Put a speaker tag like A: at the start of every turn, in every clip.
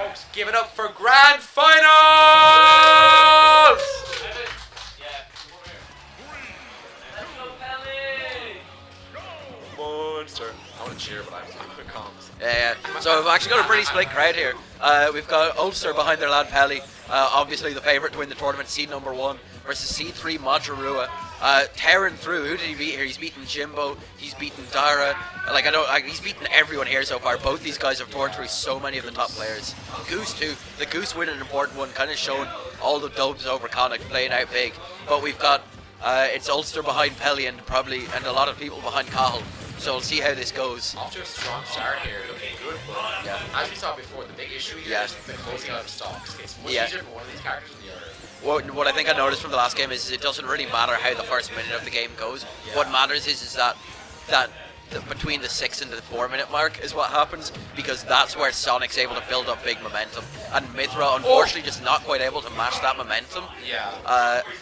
A: Folks, give it up for Grand Finals! Monster. I want to cheer, but I'm calm.
B: Yeah. So we've actually got a pretty split crowd here. We've got Ulster behind their lad Peli, obviously the favourite to win the tournament, seed number 1, versus seed 3 Madra. Tearing through. Who did he beat here? He's beaten Jimbo. He's beaten Dara. He's beaten everyone here so far. Both these guys have torn through so many of the top players. Goose too. The Goose winning an important one, kind of showing all the dubs over Connacht, playing out big. But we've got it's Ulster behind Peli and a lot of people behind Cahill. So we'll see how this goes.
A: Off to a strong start here, looking good, but as we saw before, the big issue here is the closing out of stocks. It's much easier for one of these characters than the other.
B: What I think I noticed from the last game is it doesn't really matter how the first minute of the game goes. What matters is that between the 6 and the 4 minute mark is what happens, because that's where Sonic's able to build up big momentum, and Mithra unfortunately just not quite able to match that momentum.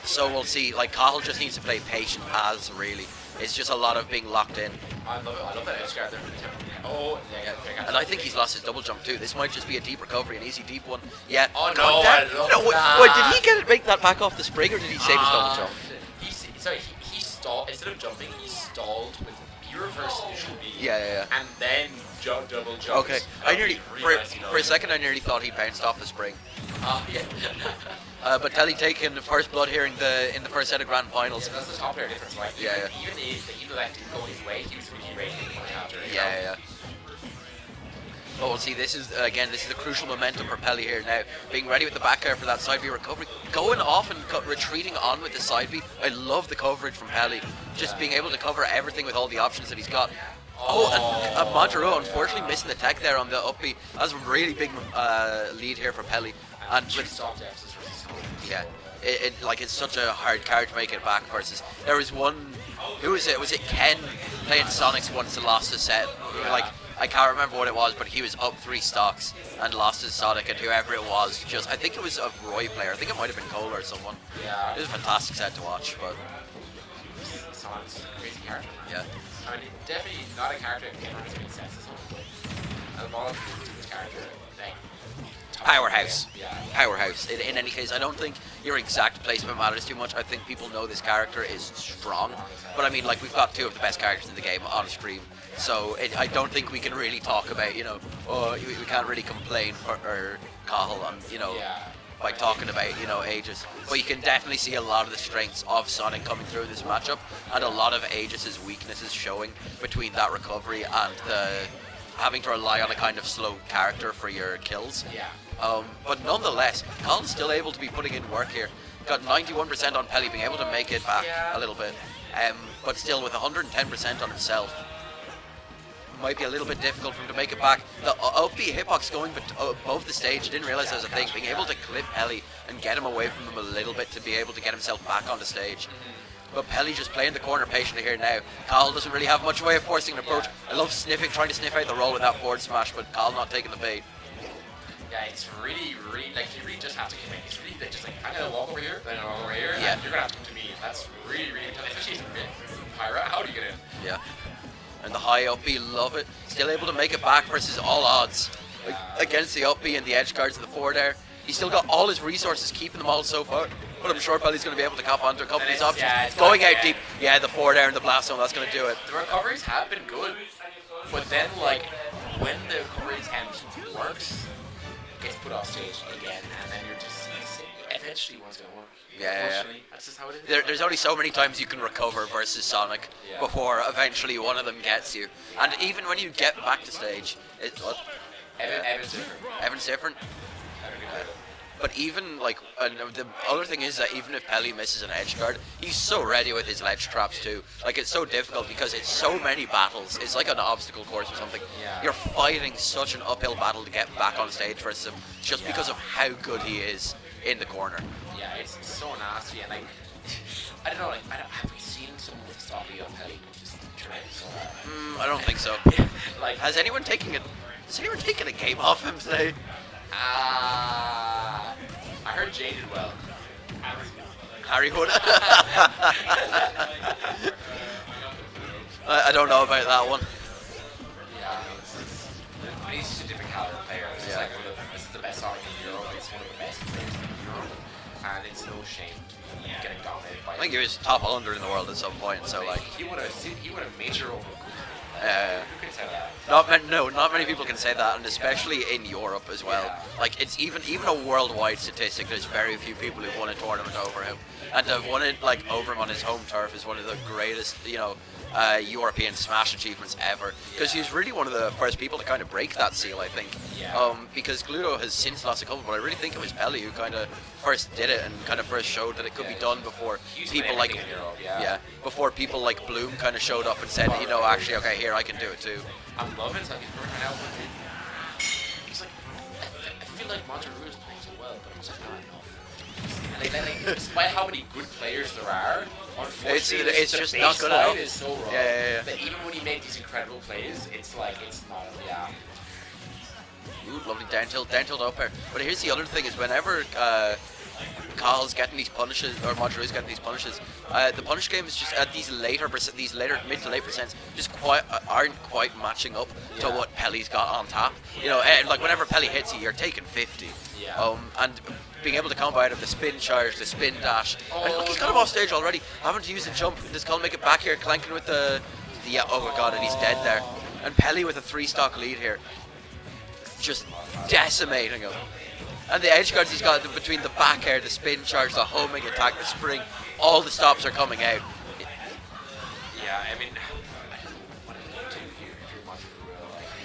B: So we'll see. Like, Cahill just needs to play patient as really. It's just a lot of being locked in.
A: I love that edge guard there for the tempo.
B: And I think he's lost his double jump too. This might just be a deep recovery, an easy deep one. Yeah.
A: Oh no, I love that.
B: Wait, did he make that back off the spring, or did he save his double jump?
A: He stalled. Instead of jumping, he stalled with reverse initial B. And then double jump.
B: Okay. I nearly, for a second, I nearly thought he bounced off the spring. But Peli taking the first blood here in the first set of grand finals.
A: Yeah, that's the top player difference, right? Even though that didn't go his way, he was really rating coming after.
B: But we'll see. This is the crucial momentum for Peli here now. Being ready with the back air for that side B recovery, going off and retreating on with the side B. I love the coverage from Peli. Just being able to cover everything with all the options that he's got. And Madra unfortunately missing the tech there on the up B. That's a really big lead here for Peli. And with it's such a hard card to make it back versus. There was one. Who was it? Was it Ken playing Sonics once and lost a set? I can't remember what it was, but he was up 3 stocks and lost his Sonic, and whoever it was, I think it was a Roy player. I think it might have been Cole or someone. It was a fantastic set to watch, but
A: Sonic's a crazy character.
B: I
A: mean, definitely not a character that can run as many sets as him, but a lot of this character,
B: Powerhouse. Powerhouse. In any case, I don't think your exact placement matters too much. I think people know this character is strong, but I mean, like, we've got 2 of the best characters in the game on stream, so I don't think we can really talk about, we can't really complain for Cahill on, by talking about, Aegis. But you can definitely see a lot of the strengths of Sonic coming through this matchup, and a lot of Aegis's weaknesses showing between that recovery and the having to rely on a kind of slow character for your kills. But nonetheless, Cahill's still able to be putting in work here. Got 91% on Peli, being able to make it back a little bit. But still with 110% on himself. Might be a little bit difficult for him to make it back. The up B hitbox going above the stage, I didn't realize that was a thing. Being able to clip Peli and get him away from him a little bit to be able to get himself back on the stage. But Peli just playing the corner patiently here now. Cahill doesn't really have much way of forcing an approach. I love trying to sniff out the roll with that forward smash, but Cahill not taking the bait.
A: It's really, you really just have to commit. It's really just like, I'm gonna walk over here, then I'll walk over here, and you're gonna have to come to me. That's really, really tough. Especially as a Pyra, how do you get in?
B: And the high up B, love it. Still able to make it back versus all odds. Against the up B and the edge guards and the forward air. He's still got all his resources, keeping them all so far. But I'm sure Peli's going to be able to cop onto a couple of these options. Going out deep. The forward air and the blast zone, that's going to do it.
A: The recoveries have been good. But then, like, when the recovery attempt works, it gets put off stage again. And then you're just, eventually one's going to work. Unfortunately, that's just how it is.
B: There's only so many times you can recover versus Sonic before eventually one of them gets you. And even when you get back to stage,
A: Evan's different.
B: Evan's different. But even, like, the other thing is that even if Peli misses an edge guard, he's so ready with his ledge traps too. Like, it's so difficult because it's so many battles. It's like an obstacle course or something. You're fighting such an uphill battle to get back on stage versus him just because of how good he is in the corner.
A: It's so nasty, and like, I don't know, like, have we seen someone with a stocky on Peli just tremendous?
B: I don't think so.
A: Like,
B: has anyone taken a game off him today?
A: I heard Jay did well.
B: Harry would. I don't know about that one.
A: He's just a different caliber player. This is like this is the best Sonic in Europe. It's one of the best players in Europe, and it's no shame to be getting dominated by.
B: I think he was top 100 in the world at some point. So like,
A: he won a major over. Who can say that?
B: Not many people can say that, and especially in Europe as well.
A: Yeah.
B: Like it's even a worldwide statistic. There's very few people who've won a tournament over him, and to have won it like over him on his home turf is one of the greatest, European Smash achievements ever. Because he was really one of the first people to kind of break that seal, I think.
A: Yeah.
B: Because Gluto has since lost a couple, but I really think it was Peli who kind of first did it and kind of first showed that it could be done before people like before people like Bloom kind of showed up and said, actually, okay, here I can do it too.
A: I'm loving it. He's working out with it. He's like, I feel like Monterrey is playing so well, but it's just not enough. And despite how many good players there are, unfortunately,
B: it's just not good enough.
A: Is so wrong.
B: Yeah.
A: That even when you make these incredible plays, it's like it's not. Yeah.
B: Ooh, lovely down tilt up air. But here's the other thing: is whenever Kyle's getting these punishes, or Monterey's getting these punishes, the punish game is just at these later mid to late percents just aren't quite matching up to what Peli's got on top. Like whenever Peli hits you, you're taking 50.
A: Yeah.
B: And being able to combo out of the spin charge, the spin dash. And look, he's got him off stage already. Having to use the jump. Does Kyle make it back here, clanking with the oh my god, and he's dead there. And Peli with a 3-stock lead here, just decimating him. And the edge guards he's got between the back air, the spin charge, the homing attack, the spring, all the stops are coming out.
A: Yeah, I mean,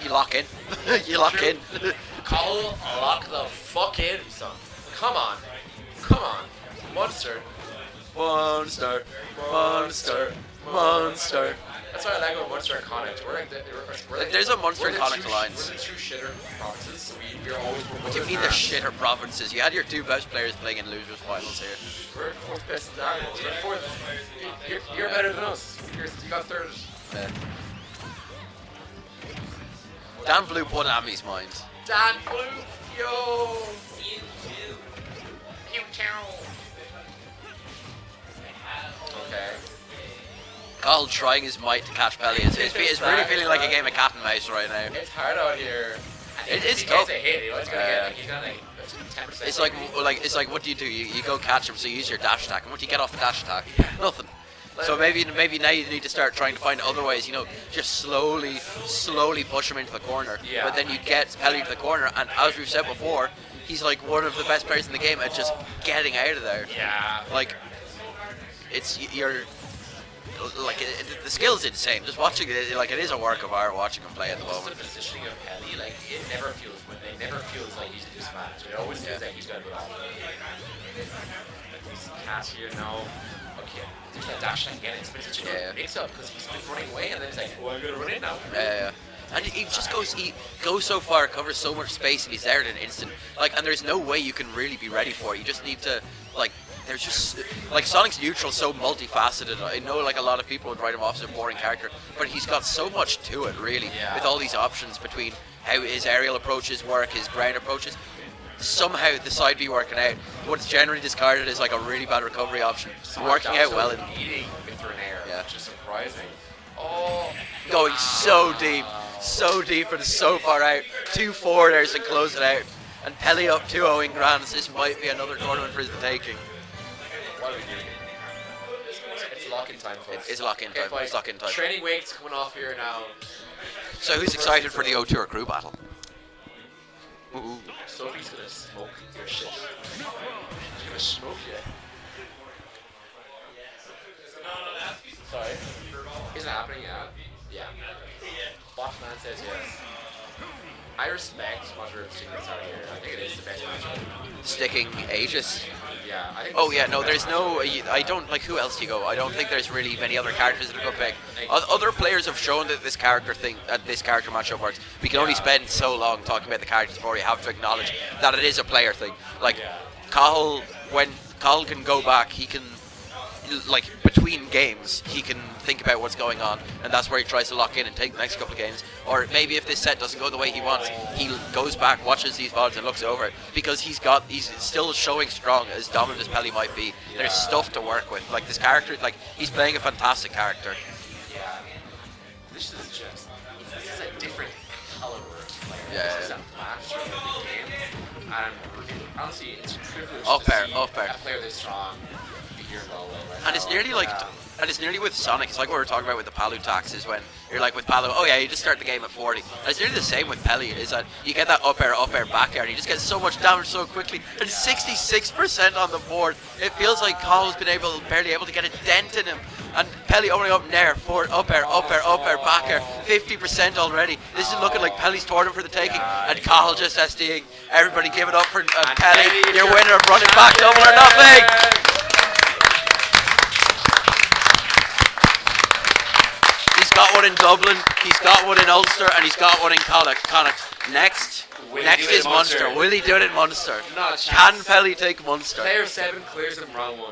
B: you lock in. You lock in.
A: Call lock the fuck in, son. Come on. Monster. That's why I like about Monster and Connect. We're like
B: There's a Monster and Connect alliance.
A: We're the two shitter provinces, so we're always
B: What do you mean the shitter provinces? You had your two best players playing in losers finals here.
A: We're fourth best in Ireland. We're fourth. You're better than us. You got third.
B: Dan Blue put Ami's mind.
A: Dan Blue, yo. You too. Okay.
B: Kyle trying his might to catch Peli. It's really feeling like a game of cat and mouse right now.
A: It's hard out here.
B: It is tough.
A: He's gonna 10%.
B: It's like what do? You go catch him, so you use your dash attack. And what do you get off the dash attack? Nothing. So maybe now you need to start trying to find other ways. Just slowly push him into the corner.
A: Yeah.
B: But then you get Peli to the corner, and as we've said before, he's like one of the best players in the game at just getting out of there.
A: Yeah.
B: Like, the skill's insane. Just watching it, like it is a work of art watching him play at the moment.
A: The positioning of Peli, like it never feels like he's disadvantaged. It always feels like he's got it all. He's catch here now. Okay, there's that dash again. It's been such a mix up because he's been running away and then he's like, oh, I'm gonna run in now.
B: And he goes so far, covers so much space, and he's there in an instant. Like, and there's no way you can really be ready for it. You just need to there's just Sonic's neutral so multifaceted. I know like a lot of people would write him off as a boring character, but he's got so much to it really, with all these options between how his aerial approaches work, his ground approaches. Somehow the side B working out. What's generally discarded is like a really bad recovery option. Working out well in
A: eating with her air, which is surprising. Oh,
B: going so deep and so far out. 2 forwarders and close it out. And Peli up 2-0 in grands. This might be another tournament for the taking.
A: What are we doing? It's lock-in time, folks.
B: It's lock-in time. It's lock-in time.
A: Training week's coming off here now.
B: So who's excited for the O2 crew battle? Ooh.
A: Sophie's gonna smoke your shit. She's gonna smoke you. Sorry. Isn't it happening yet? Yeah. Bossman says yes. I respect Madra secrets out here. I think it is the best matchup.
B: Sticking Aegis.
A: Yeah, I think.
B: Oh yeah, no, there's no. I don't like. Who else do you go? I don't think there's really many other characters that are good pick. Other players have shown that this character matchup works. We can only spend so long talking about the characters before we have to acknowledge that it is a player thing. Like, Cahill, when Cahill can go back, he can. Like, between games, he can think about what's going on, and that's where he tries to lock in and take the next couple of games. Or maybe if this set doesn't go the way he wants, he goes back, watches these VODs and looks over it, because he's still showing strong, as dominant as Peli might be. There's stuff to work with. Like, this character, like, he's playing a fantastic character.
A: Yeah. This is a different caliber of player.
B: Yeah.
A: This is a master of the game. And honestly, it's a privilege
B: Up
A: to
B: air,
A: see
B: up air.
A: a player this strong be here in Galway right
B: And
A: now.
B: it's nearly like, and it's nearly with Sonic. It's like what we were talking about with the Palu tax. Is when you're like with Palu, oh yeah, you just start the game at 40. And it's nearly the same with Peli. Is that you get that up air, back air, and you just get so much damage so quickly. And 66% on the board. It feels like Cole's been barely able to get a dent in him. And Peli only up nair, forward, up air, back air, 50% already. This is looking like Peli's tournament for the taking. And Cole just SDing. Everybody give it up for Peli, your winner of running back double or nothing. He's got one in Dublin, he's got one in Ulster, and he's got one in Connacht. Next is Munster. Will he do it in Munster?
A: Not a chance.
B: Can Peli take Munster?
A: Player 7 clears him round 1.